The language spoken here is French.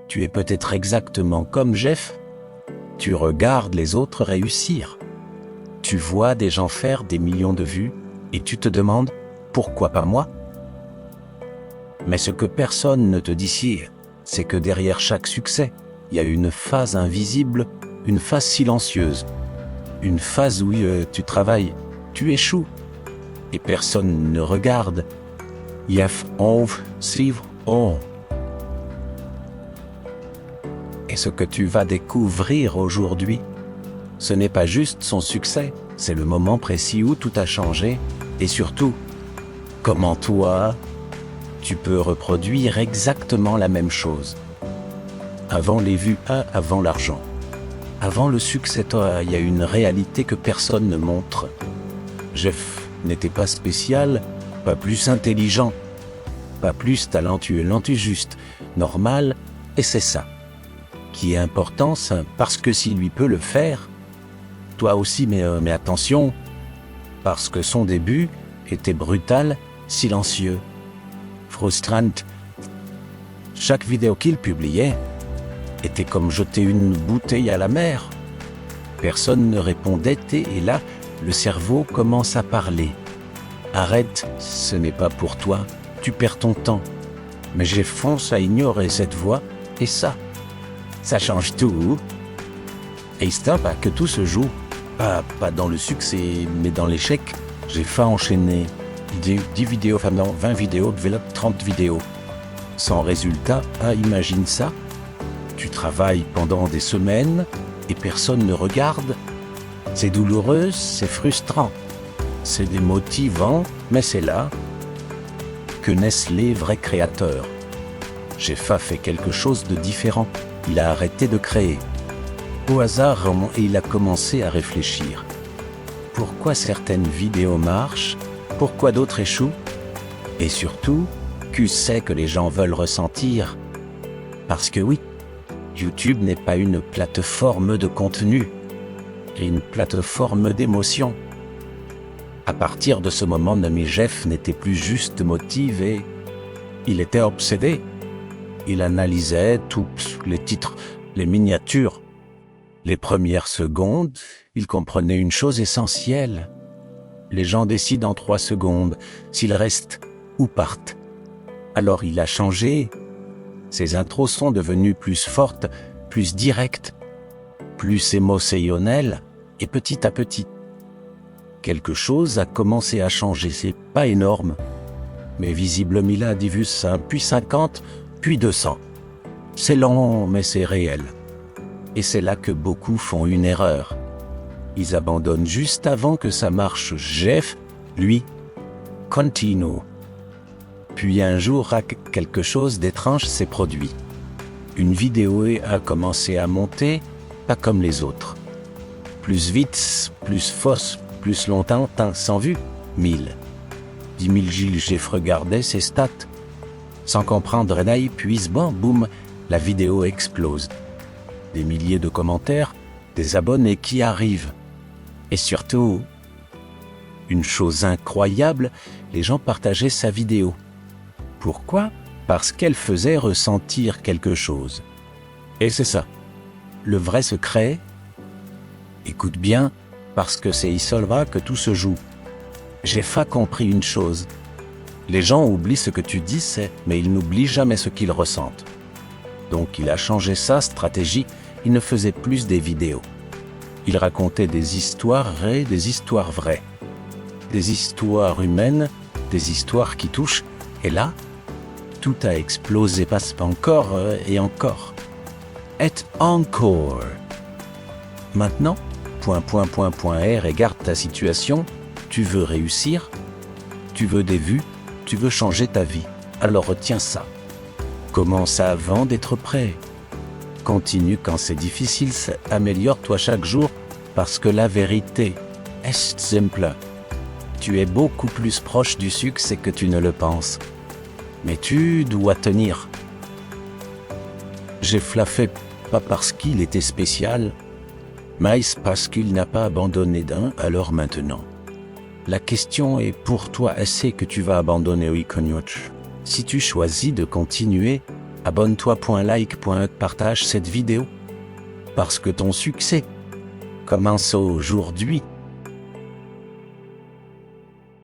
Tu es peut-être exactement comme Jeff. Tu regardes les autres réussir. Tu vois des gens faire des millions de vues et tu te demandes pourquoi pas moi? Mais ce que personne ne te dit ici, c'est que derrière chaque succès, il y a une phase invisible, une phase silencieuse, une phase où tu travailles, tu échoues et personne ne regarde. Yef, on, suivre, on. Et ce que tu vas découvrir aujourd'hui, ce n'est pas juste son succès, c'est le moment précis où tout a changé et surtout, comment toi, tu peux reproduire exactement la même chose. Avant les vues, avant l'argent. Avant le succès, toi, il y a une réalité que personne ne montre. Jeff n'était pas spécial, pas plus intelligent, pas plus talentueux, juste, normal, et c'est ça qui est important, parce que s'il lui peut le faire, toi aussi, mais attention, parce que son début était brutal, silencieux, frustrant. Chaque vidéo qu'il publiait était comme jeter une bouteille à la mer. Personne ne répondait et là, le cerveau commence à parler. Arrête, ce n'est pas pour toi, tu perds ton temps. Mais j'ai fonce à ignorer cette voix et ça change tout. Et stop, que tout se joue, pas dans le succès, mais dans l'échec. J'ai fait enchaîner 10 vidéos, 20 vidéos, 30 vidéos. Sans résultat, imagine ça. Tu travailles pendant des semaines et personne ne regarde. C'est douloureux, c'est frustrant. C'est démotivant, mais c'est là que naissent les vrais créateurs. Jeff a fait quelque chose de différent. Il a arrêté de créer. Au hasard, et il a commencé à réfléchir. Pourquoi certaines vidéos marchent? Pourquoi d'autres échouent? Et surtout, que c'est que les gens veulent ressentir? Parce que oui, YouTube n'est pas une plateforme de contenu, et une plateforme d'émotion. À partir de ce moment, Nami Jeff n'était plus juste motivé, il était obsédé. Il analysait tous les titres, les miniatures. Les premières secondes, il comprenait une chose essentielle. Les gens décident en 3 secondes s'ils restent ou partent. Alors il a changé. Ses intros sont devenues plus fortes, plus directes, plus émotionnelles, et petit à petit, quelque chose a commencé à changer. C'est pas énorme, mais visiblement il a dit vu ça, puis 50, puis 200. C'est lent, mais c'est réel. Et c'est là que beaucoup font une erreur. Ils abandonnent juste avant que ça marche. Jeff, lui, continue. Puis un jour, quelque chose d'étrange s'est produit. Une vidéo a commencé à monter, pas comme les autres. Plus vite, plus fausse, plus longtemps, sans vue, 1000. 10 000 Gilles, Jeff regardait ses stats. Sans comprendre, Renai, puis boum, la vidéo explose. Des milliers de commentaires, des abonnés qui arrivent. Et surtout, une chose incroyable, les gens partageaient sa vidéo. Pourquoi? Parce qu'elle faisait ressentir quelque chose. Et c'est ça, le vrai secret. Écoute bien, parce que c'est ici que tout se joue. J'ai compris une chose. Les gens oublient ce que tu dis, mais ils n'oublient jamais ce qu'ils ressentent. Donc il a changé sa stratégie, il ne faisait plus des vidéos. Il racontait des histoires vraies, des histoires vraies. Des histoires humaines, des histoires qui touchent, et là, tout a explosé, passe encore et encore. Et encore. Maintenant, regarde ta situation, tu veux réussir, tu veux des vues, tu veux changer ta vie, alors retiens ça. Commence avant d'être prêt. Continue quand c'est difficile, améliore-toi chaque jour, parce que la vérité est simple. Tu es beaucoup plus proche du succès que tu ne le penses. Mais tu dois tenir. Jeff l'a fait pas parce qu'il était spécial, mais parce qu'il n'a pas abandonné alors maintenant. La question est pour toi, est-ce que tu vas abandonner Iconioch? Si tu choisis de continuer, abonne-toi, like, partage cette vidéo. Parce que ton succès commence aujourd'hui.